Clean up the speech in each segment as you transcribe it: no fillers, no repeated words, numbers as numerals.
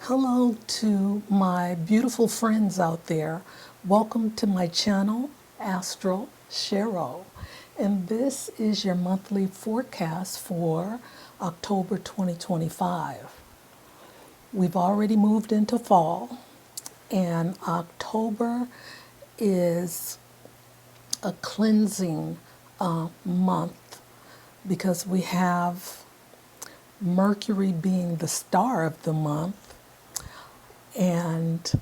Hello to my beautiful friends out there. Welcome to my channel, Astro. And this is your monthly forecast for October 2025. We've already moved into fall, and October is a cleansing month because we have Mercury being the star of the month and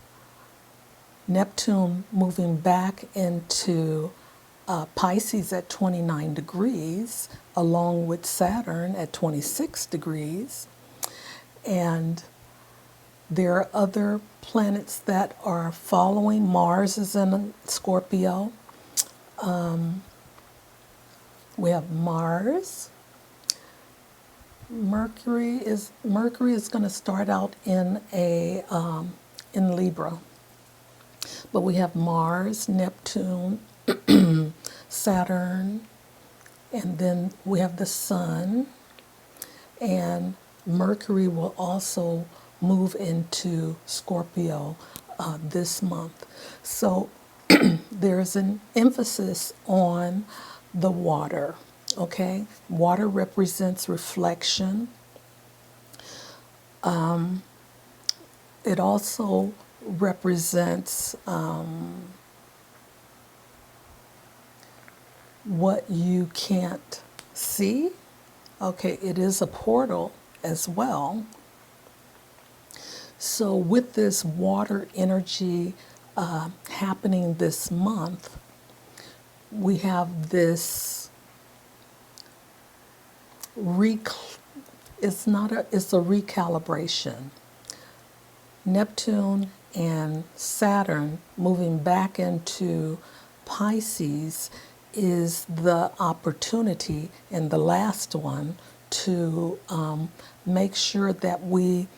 Neptune moving back into Pisces at 29 degrees, along with Saturn at 26 degrees. And there are other planets that are following. Mars is in Scorpio. We have Mars. Mercury is going to start out in Libra, but we have Mars, Neptune, Saturn, and then we have the Sun, and Mercury will also move into Scorpio this month. So there's an emphasis on the water. Okay, water represents reflection. It also represents what you can't see. Okay, it is a portal as well. So with this water energy happening this month, we have this it's a recalibration. Neptune and Saturn moving back into Pisces is the opportunity, and the last one, to make sure that we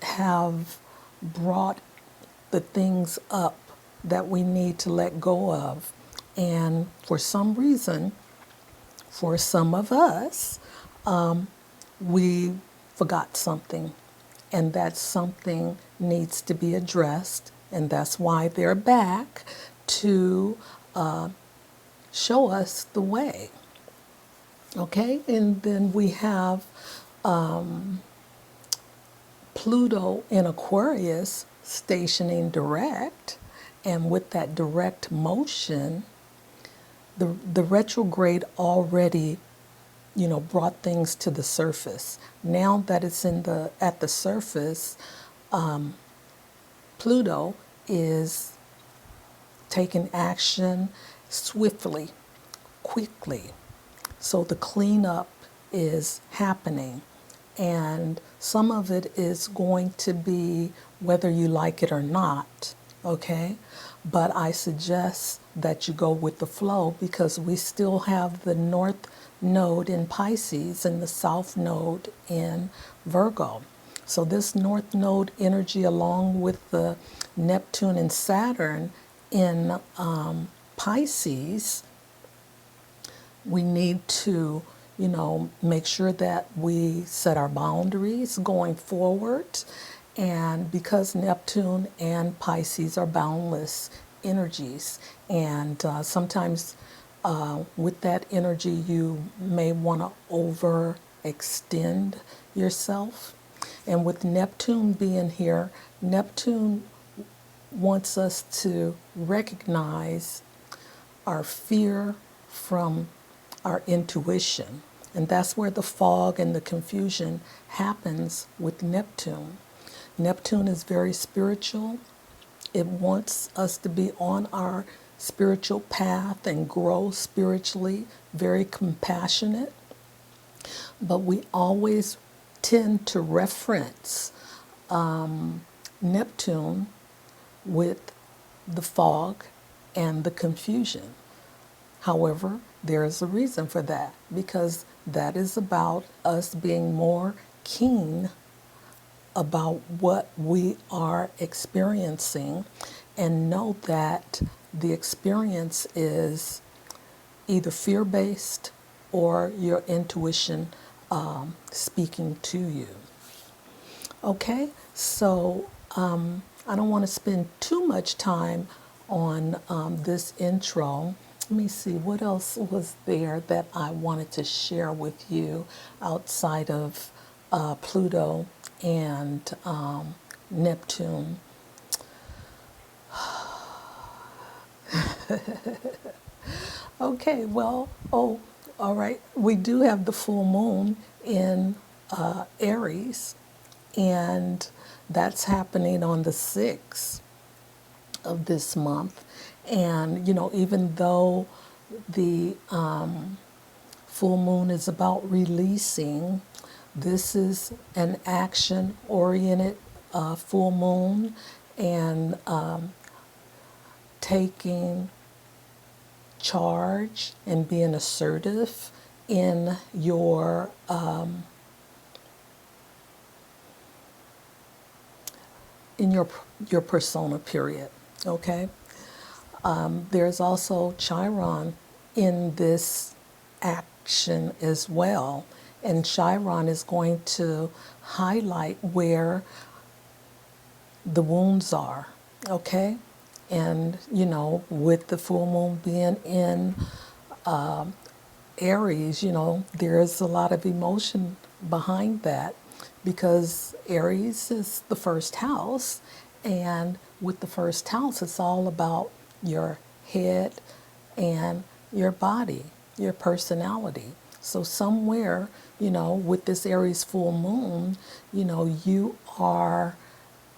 have brought the things up that we need to let go of. And for some reason, for some of us, we forgot something, and that something needs to be addressed, and that's why they're back to show us the way. Okay, and then we have Pluto in Aquarius stationing direct, and with that direct motion, the retrograde already brought things to the surface. Now that it's at the surface, Pluto is taking action swiftly, quickly. So the cleanup is happening, and some of it is going to be whether you like it or not, okay? But I suggest that you go with the flow, because we still have the North Node in Pisces and the South Node in Virgo. So this North Node energy, along with the Neptune and Saturn in Pisces, we need to, make sure that we set our boundaries going forward. And because Neptune and Pisces are boundless energies, and sometimes with that energy, you may want to overextend yourself. And with Neptune being here, Neptune wants us to recognize our fear from our intuition. And that's where the fog and the confusion happens with Neptune. Neptune is very spiritual. It wants us to be on our spiritual path and grow spiritually, very compassionate. But we always tend to reference Neptune with the fog and the confusion. However, there is a reason for that, because that is about us being more keen about what we are experiencing, and know that the experience is either fear-based or your intuition speaking to you. Okay, So I don't want to spend too much time on this intro. Let me see what else was there that I wanted to share with you outside of Pluto and Neptune. Okay, well, oh, all right. We do have the full moon in Aries, and that's happening on the 6th of this month. And, even though the full moon is about releasing, this is an action oriented full moon and taking charge and being assertive in your persona, period. Okay. There's also Chiron in this action as well, and Chiron is going to highlight where the wounds are. Okay. And with the full moon being in Aries, there's a lot of emotion behind that because Aries is the first house. And with the first house, it's all about your head and your body, your personality. So, somewhere, with this Aries full moon, you are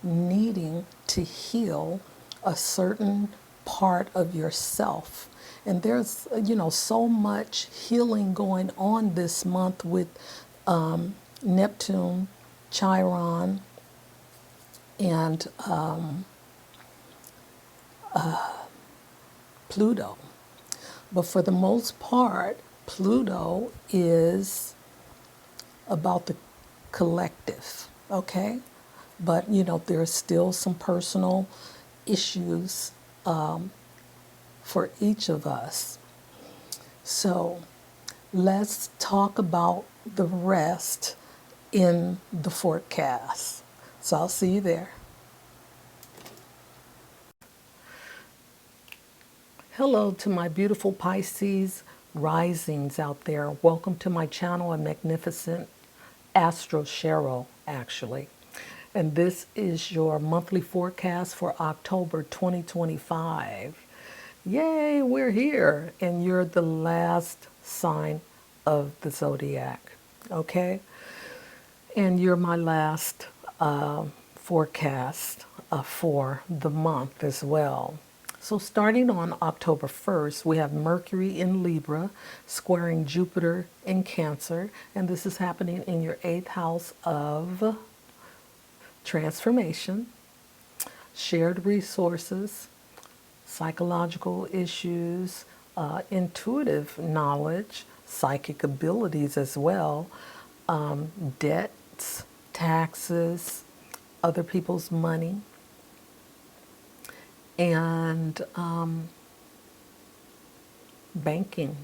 needing to heal a certain part of yourself. And there's, so much healing going on this month with Neptune, Chiron, and Pluto. But for the most part, Pluto is about the collective, okay? But, there's still some personal issues for each of us. So let's talk about the rest in the forecast. So I'll see you there. Hello to my beautiful Pisces risings out there. Welcome to my channel, a magnificent Astro Cheryl, actually. And this is your monthly forecast for October 2025. Yay, we're here. And you're the last sign of the zodiac, okay? And you're my last forecast for the month as well. So starting on October 1st, we have Mercury in Libra squaring Jupiter in Cancer. And this is happening in your 8th house of transformation, shared resources, psychological issues, intuitive knowledge, psychic abilities as well, debts, taxes, other people's money, and banking.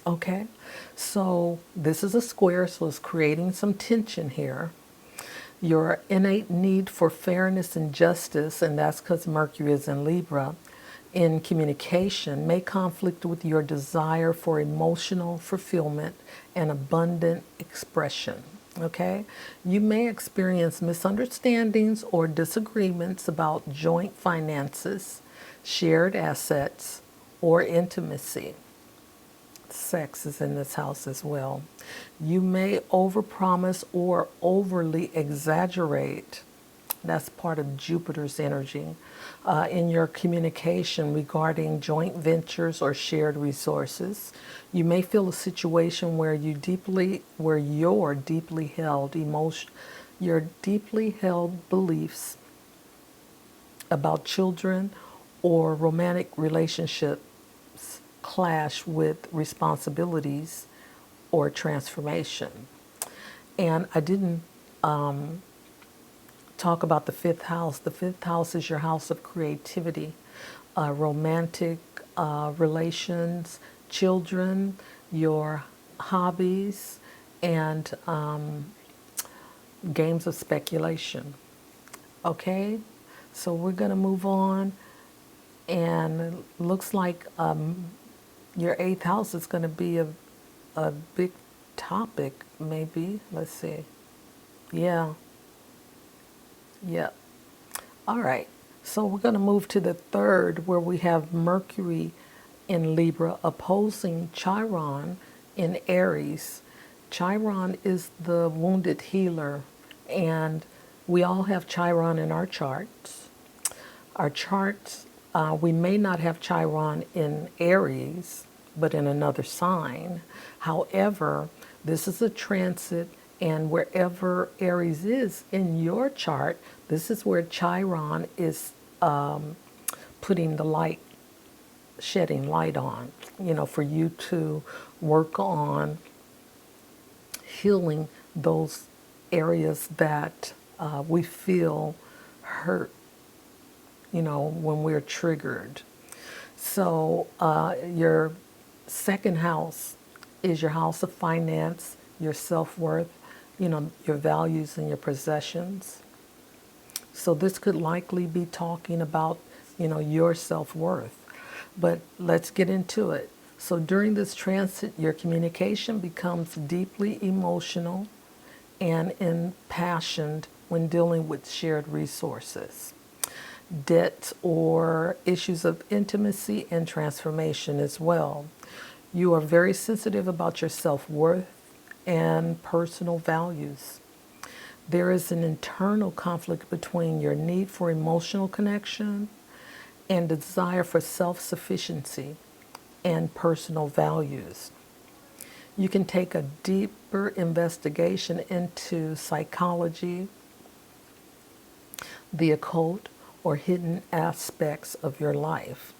Okay, so this is a square, so it's creating some tension here. Your innate need for fairness and justice, and that's because Mercury is in Libra, in communication may conflict with your desire for emotional fulfillment and abundant expression. Okay? You may experience misunderstandings or disagreements about joint finances, shared assets, or intimacy. Sex is in this house as well. You may overpromise or overly exaggerate. That's part of Jupiter's energy in your communication regarding joint ventures or shared resources. You may feel a situation where your deeply held beliefs about children or romantic relationships clash with responsibilities or transformation. And I didn't talk about the 5th house. The 5th house is your house of creativity, romantic relations, children, your hobbies, and games of speculation. Okay, so we're going to move on, and it looks like your eighth house is going to be a big topic, maybe. Let's see. Yeah, yep. All right, so we're going to move to the third, where we have Mercury in Libra opposing Chiron in Aries. Chiron is the wounded healer, and we all have Chiron in our charts. Our charts, we may not have Chiron in Aries, but in another sign. However, this is a transit, and wherever Aries is in your chart, this is where Chiron is putting the light, shedding light on, for you to work on healing those areas that we feel hurt, when we're triggered. So your second house is your house of finance, your self-worth, your values and your possessions. So this could likely be talking about, your self-worth. But let's get into it. So during this transit, your communication becomes deeply emotional and impassioned when dealing with shared resources, debt, or issues of intimacy and transformation as well. You are very sensitive about your self-worth and personal values. There is an internal conflict between your need for emotional connection and desire for self-sufficiency and personal values. You can take a deeper investigation into psychology, the occult, or hidden aspects of your life.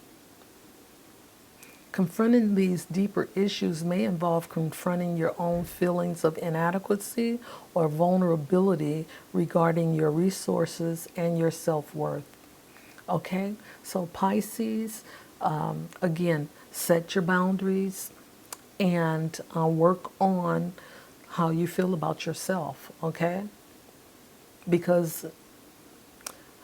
Confronting these deeper issues may involve confronting your own feelings of inadequacy or vulnerability regarding your resources and your self-worth. Okay, so Pisces, again, set your boundaries and work on how you feel about yourself, okay? Because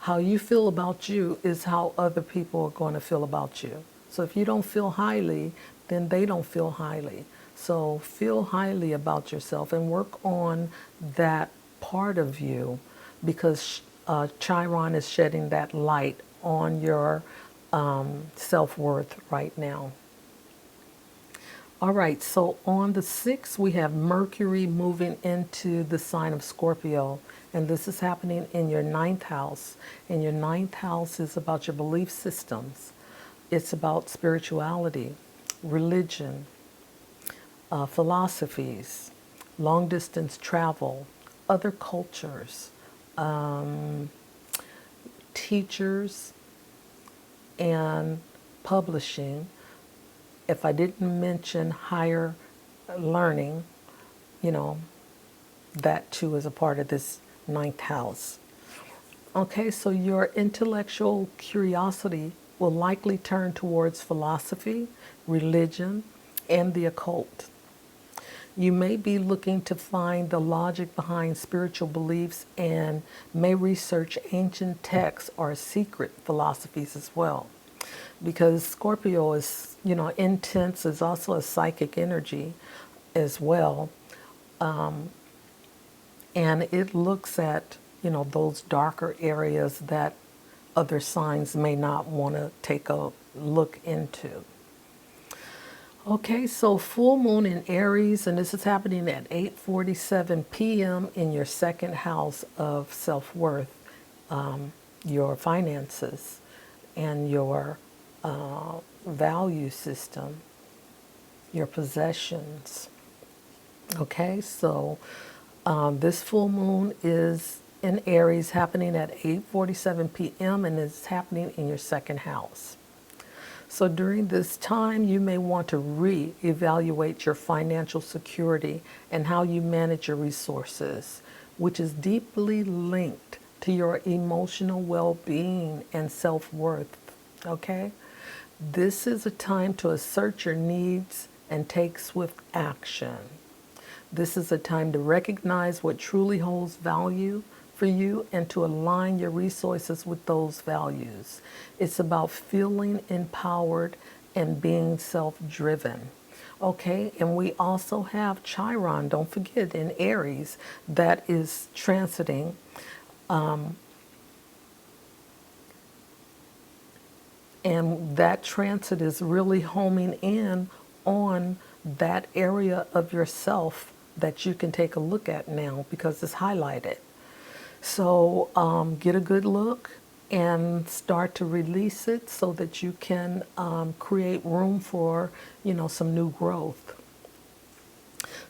how you feel about you is how other people are going to feel about you. So if you don't feel highly, then they don't feel highly. So feel highly about yourself and work on that part of you, because Chiron is shedding that light on your self-worth right now. All right, so on the 6th, we have Mercury moving into the sign of Scorpio, and this is happening in your ninth house. And your ninth house is about your belief systems. It's about spirituality, religion, philosophies, long distance travel, other cultures, teachers, and publishing. If I didn't mention higher learning, that too is a part of this ninth house. Okay, so your intellectual curiosity will likely turn towards philosophy, religion, and the occult. You may be looking to find the logic behind spiritual beliefs and may research ancient texts or secret philosophies as well. Because Scorpio is, intense, is also a psychic energy as well. And it looks at, those darker areas that other signs may not want to take a look into. Okay, so full moon in Aries, and this is happening at 8:47 p.m. in your second house of self-worth, your finances, and your value system, your possessions. Okay, so this full moon is in Aries, happening at 8:47 p.m. and is happening in your second house. So during this time, you may want to re-evaluate your financial security and how you manage your resources, which is deeply linked to your emotional well-being and self-worth. Okay? This is a time to assert your needs and take swift action. This is a time to recognize what truly holds value for for you and to align your resources with those values. It's about feeling empowered and being self-driven. Okay, and we also have Chiron, don't forget, in Aries, that is transiting. And that transit is really homing in on that area of yourself that you can take a look at now because it's highlighted. So get a good look and start to release it so that you can create room for, some new growth.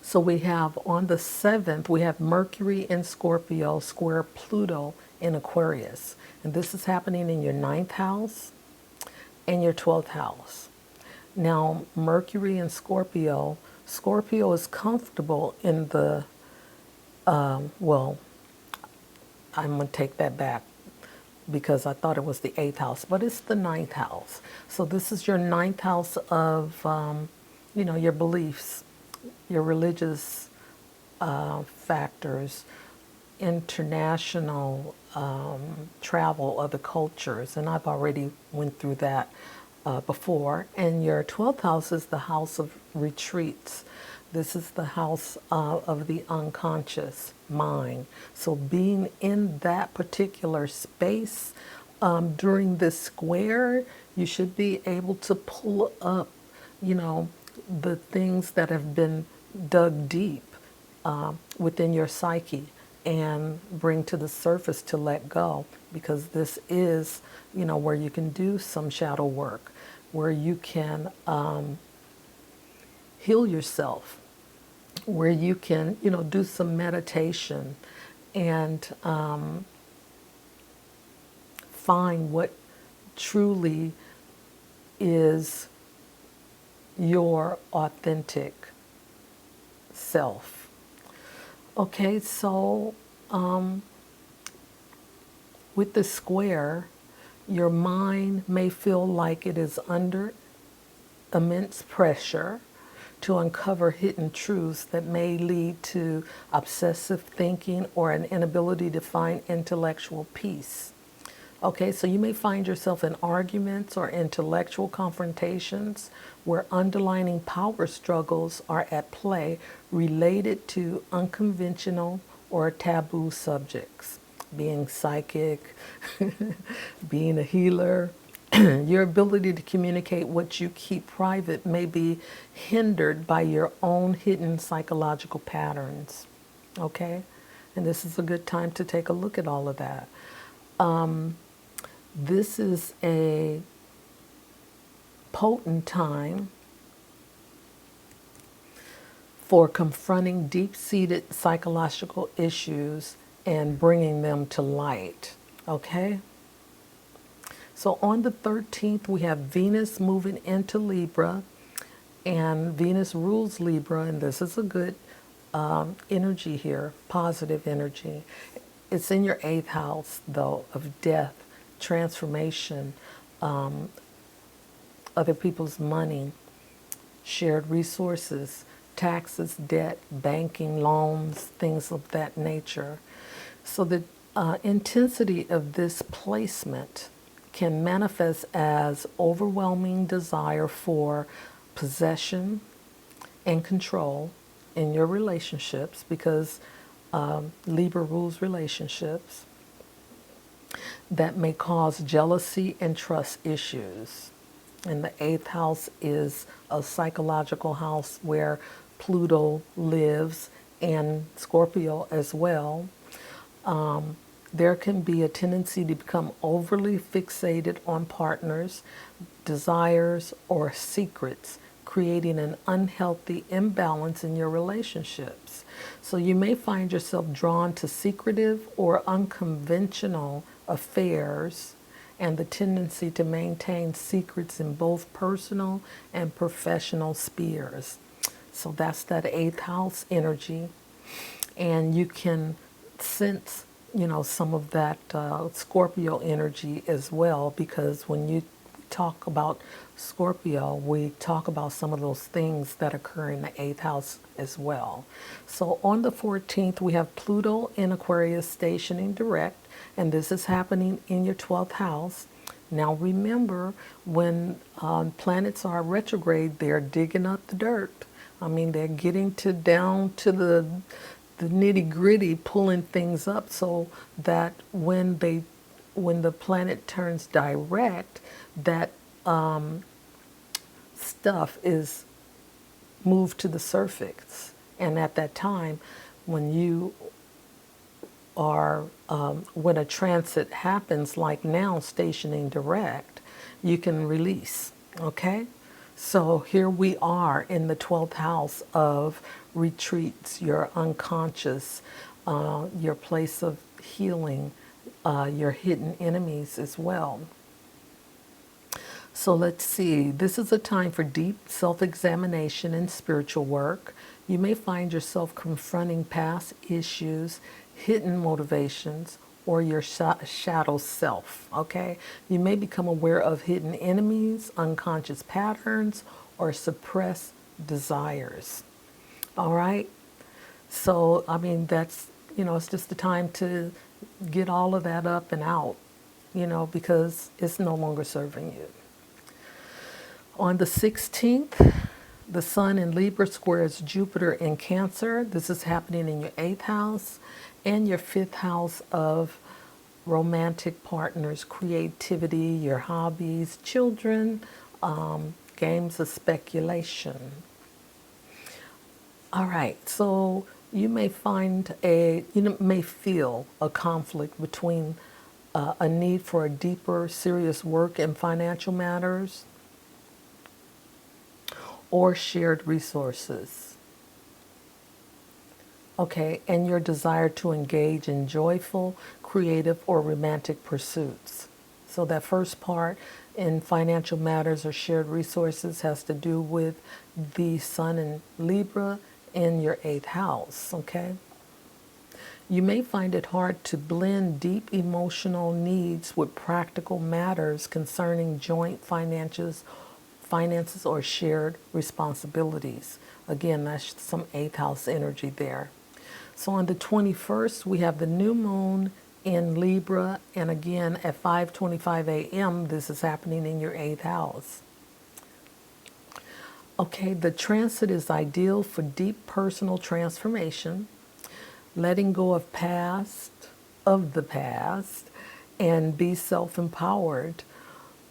So we have on the 7th, we have Mercury in Scorpio square Pluto in Aquarius. And this is happening in your 9th house and your 12th house. Now, Mercury in Scorpio, Scorpio is comfortable in the, well, I'm going to take that back because I thought it was the 8th house, but it's the 9th house. So this is your 9th house of, your beliefs, your religious factors, international travel, other cultures, and I've already went through that before. And your 12th house is the house of retreats. This is the house of the unconscious mind. So being in that particular space during this square, you should be able to pull up, the things that have been dug deep within your psyche and bring to the surface to let go, because this is, where you can do some shadow work, where you can heal yourself, where you can, do some meditation and find what truly is your authentic self. Okay, so with the square, your mind may feel like it is under immense pressure to uncover hidden truths that may lead to obsessive thinking or an inability to find intellectual peace. Okay, so you may find yourself in arguments or intellectual confrontations where underlying power struggles are at play related to unconventional or taboo subjects. Being psychic, being a healer, your ability to communicate what you keep private may be hindered by your own hidden psychological patterns. Okay? And this is a good time to take a look at all of that. This is a potent time for confronting deep-seated psychological issues and bringing them to light. Okay? So on the 13th, we have Venus moving into Libra, and Venus rules Libra, and this is a good energy here, positive energy. It's in your 8th house, though, of death, transformation, other people's money, shared resources, taxes, debt, banking, loans, things of that nature. So the intensity of this placement can manifest as overwhelming desire for possession and control in your relationships, because Libra rules relationships, that may cause jealousy and trust issues. And the 8th house is a psychological house where Pluto lives, and Scorpio as well. There can be a tendency to become overly fixated on partners, desires, or secrets, creating an unhealthy imbalance in your relationships. So you may find yourself drawn to secretive or unconventional affairs, and the tendency to maintain secrets in both personal and professional spheres. So that's that 8th house energy. And you can sense, some of that Scorpio energy as well, because when you talk about Scorpio, we talk about some of those things that occur in the 8th house as well. So on the 14th, we have Pluto in Aquarius stationing direct, and this is happening in your 12th house. Now remember, when planets are retrograde, they're digging up the dirt. I mean, they're getting to down to the nitty gritty, pulling things up so that when the planet turns direct, that stuff is moved to the surface. And at that time, when you are when a transit happens, like now, stationing direct, you can release. Okay, so here we are in the 12th house of retreats, your unconscious, your place of healing, your hidden enemies as well. So let's see, this is a time for deep self-examination and spiritual work. You may find yourself confronting past issues, hidden motivations, or your shadow self, okay? You may become aware of hidden enemies, unconscious patterns, or suppressed desires, all right? So, I mean, that's, it's just the time to get all of that up and out, because it's no longer serving you. On the 16th, the Sun in Libra squares Jupiter in Cancer. This is happening in your 8th house and your 5th house of romantic partners, creativity, your hobbies, children, games of speculation. All right, so you may may feel a conflict between a need for a deeper, serious work in financial matters or shared resources. Okay, and your desire to engage in joyful, creative, or romantic pursuits. So that first part in financial matters or shared resources has to do with the Sun in Libra in your 8th house, okay? You may find it hard to blend deep emotional needs with practical matters concerning joint finances or shared responsibilities. Again, that's some 8th house energy there. So on the 21st, we have the new moon in Libra, and again at 5:25 a.m., this is happening in your 8th house. Okay, the transit is ideal for deep personal transformation, letting go of the past, and be self-empowered.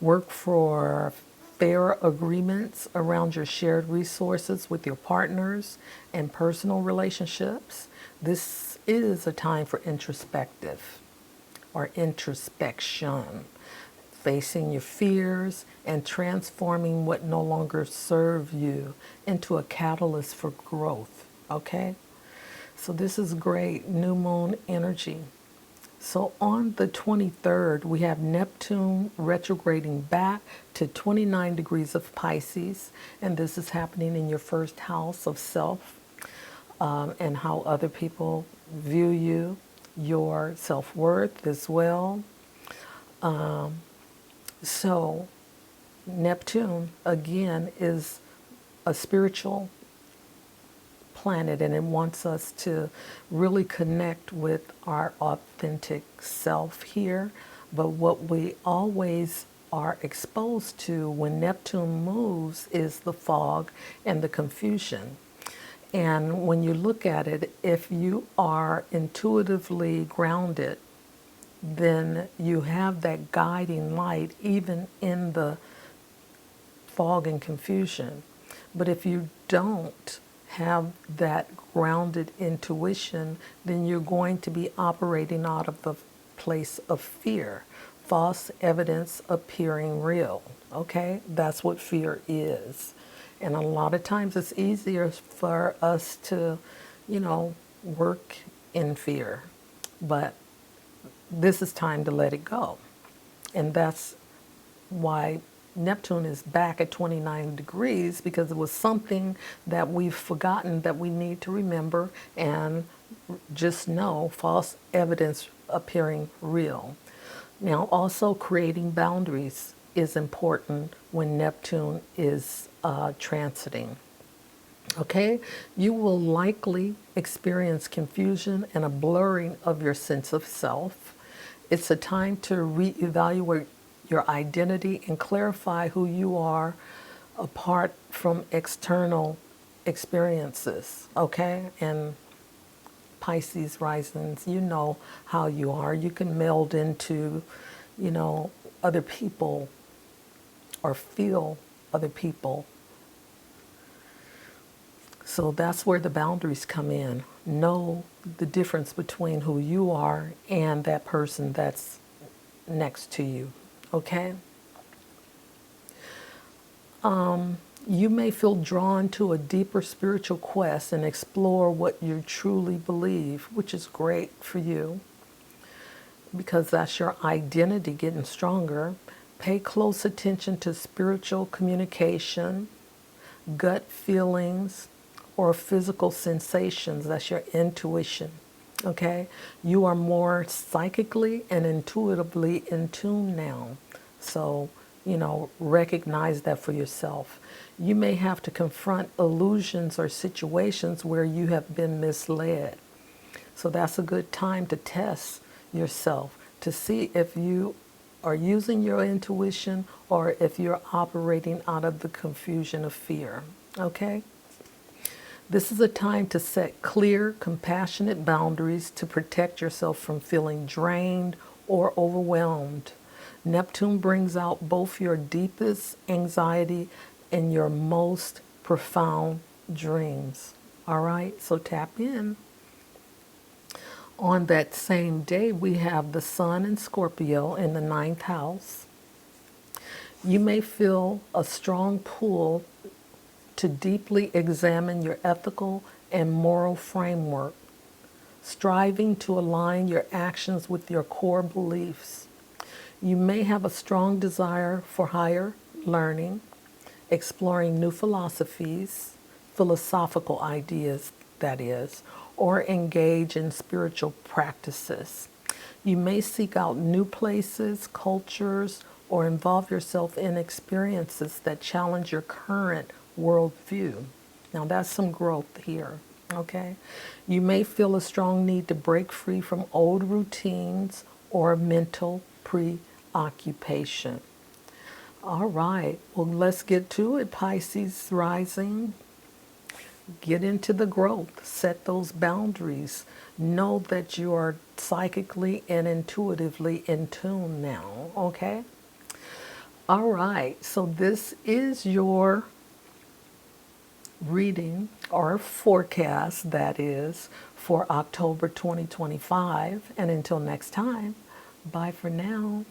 Work for fair agreements around your shared resources with your partners and personal relationships. This is a time for introspection, facing your fears and transforming what no longer serve you into a catalyst for growth, okay? So this is great new moon energy. So on the 23rd, we have Neptune retrograding back to 29 degrees of Pisces, and this is happening in your first house of self, and how other people view you, your self-worth as well. So Neptune, again, is a spiritual planet, and it wants us to really connect with our authentic self here. But what we always are exposed to when Neptune moves is the fog and the confusion. And when you look at it, if you are intuitively grounded, then you have that guiding light even in the fog and confusion. But if you don't have that grounded intuition, then you're going to be operating out of the place of fear, false evidence appearing real. Okay, that's what fear is. And a lot of times it's easier for us to, work in fear, but this is time to let it go. And that's why Neptune is back at 29 degrees, because it was something that we've forgotten that we need to remember and just know false evidence appearing real. Now, also creating boundaries. is important when Neptune is transiting. Okay, you will likely experience confusion and a blurring of your sense of self. It's a time to reevaluate your identity and clarify who you are apart from external experiences. Okay, and Pisces risings, you know how you are. You can meld into, you know, other people or feel other people. So that's where the boundaries come in. Know the difference between who you are and that person that's next to you. Okay? You may feel drawn to a deeper spiritual quest and explore what you truly believe, which is great for you because that's your identity getting stronger. Pay close attention to spiritual communication, gut feelings, or physical sensations. That's your intuition. Okay? You are more psychically and intuitively in tune now. So, you know, recognize that for yourself. You may have to confront illusions or situations where you have been misled. So that's a good time to test yourself to see if you are using your intuition or if you're operating out of the confusion of fear. Okay? This is a time to set clear, compassionate boundaries to protect yourself from feeling drained or overwhelmed. Neptune brings out both your deepest anxiety and your most profound dreams. All right, so tap in. On that same day, we have the Sun in Scorpio in the ninth house. You may feel a strong pull to deeply examine your ethical and moral framework, striving to align your actions with your core beliefs. You may have a strong desire for higher learning, exploring new philosophies, philosophical ideas, that is, or engage in spiritual practices. You may seek out new places, cultures, or involve yourself in experiences that challenge your current worldview. Now, that's some growth here, okay? You may feel a strong need to break free from old routines or mental preoccupation. All right, well, let's get to it, Pisces rising. Get into the growth, set those boundaries. Know that you are psychically and intuitively in tune now, okay? All right, so this is your reading or forecast, that is, for October 2025. And until next time, bye for now.